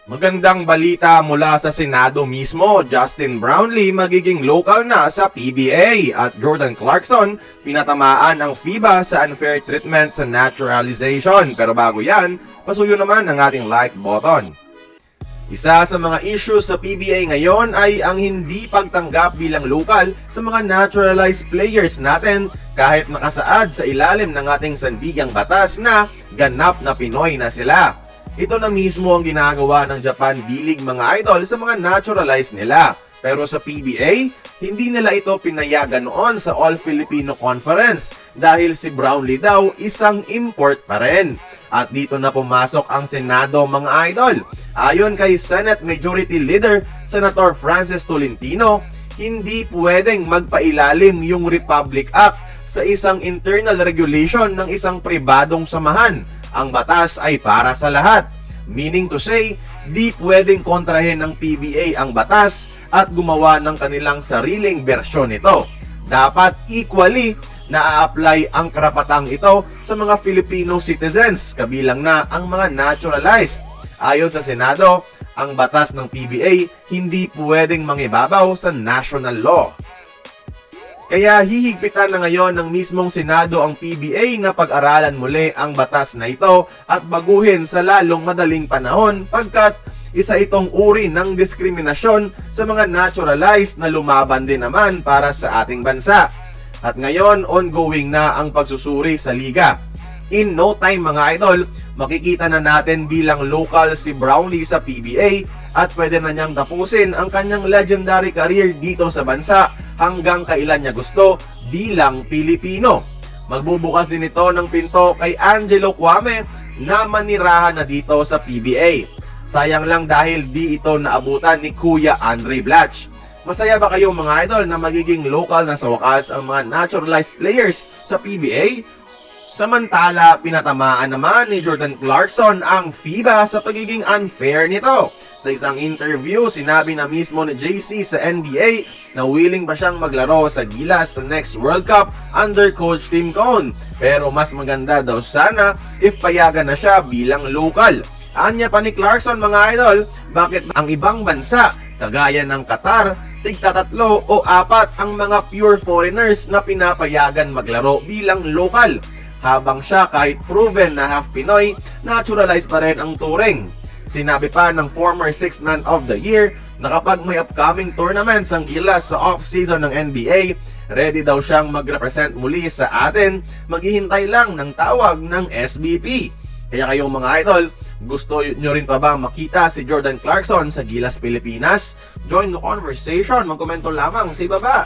Magandang balita mula sa Senado mismo, Justin Brownlee magiging local na sa PBA at Jordan Clarkson pinatamaan ang FIBA sa unfair treatment sa naturalization. Pero bago yan, pasuyo naman ang ating like button. Isa sa mga issues sa PBA ngayon ay ang hindi pagtanggap bilang local sa mga naturalized players natin kahit nakasaad sa ilalim ng ating sandigang batas na ganap na Pinoy na sila. Ito na mismo ang ginagawa ng Japan bilig mga idol sa mga naturalized nila. Pero sa PBA, hindi nila ito pinayagan noon sa All-Filipino Conference dahil si Brownlee daw isang import pa rin. At dito na pumasok ang Senado mga idol. Ayon kay Senate Majority Leader Senator Francis Tolentino, hindi pwedeng magpailalim yung Republic Act sa isang internal regulation ng isang pribadong samahan. Ang batas ay para sa lahat. Meaning to say, di pwedeng kontrahin ng PBA ang batas at gumawa ng kanilang sariling bersyon nito. Dapat equally na-apply ang karapatang ito sa mga Filipino citizens, kabilang na ang mga naturalized. Ayon sa Senado, ang batas ng PBA hindi pwedeng mangibabaw sa national law. Kaya hihigpitan na ngayon ng mismong Senado ang PBA na pag-aralan muli ang batas na ito at baguhin sa lalong madaling panahon pagkat isa itong uri ng diskriminasyon sa mga naturalized na lumaban din naman para sa ating bansa. At ngayon, ongoing na ang pagsusuri sa liga. In no time mga idol, makikita na natin bilang local si Brownlee sa PBA at pwede na niyang tapusin ang kanyang legendary career dito sa bansa hanggang kailan niya gusto bilang Pilipino. Magbubukas din ito ng pinto kay Angelo Kwame na manirahan na dito sa PBA. Sayang lang dahil di ito naabutan ni Kuya Andre Blatch. Masaya ba kayo mga idol na magiging local na sa wakas ang mga naturalized players sa PBA? Samantala, pinatamaan naman ni Jordan Clarkson ang FIBA sa pagiging unfair nito. Sa isang interview, sinabi na mismo ni JC sa NBA na willing pa siyang maglaro sa Gilas sa next World Cup under Coach Tim Cone. Pero mas maganda daw sana if payagan na siya bilang local. Anya pa ni Clarkson mga idol, bakit ang ibang bansa, kagaya ng Qatar, tigtatatlo o apat ang mga pure foreigners na pinapayagan maglaro bilang local? Habang siya kahit proven na half Pinoy, naturalized pa rin ang turing. Sinabi pa ng former 6th Man of the Year na kapag may upcoming tournaments ang Gilas sa off-season ng NBA, ready daw siyang mag-represent muli sa atin, maghihintay lang ng tawag ng SBP. Kaya kayong mga idol, gusto nyo rin pa ba makita si Jordan Clarkson sa Gilas Pilipinas? Join the conversation, magkomento lamang sa ibaba.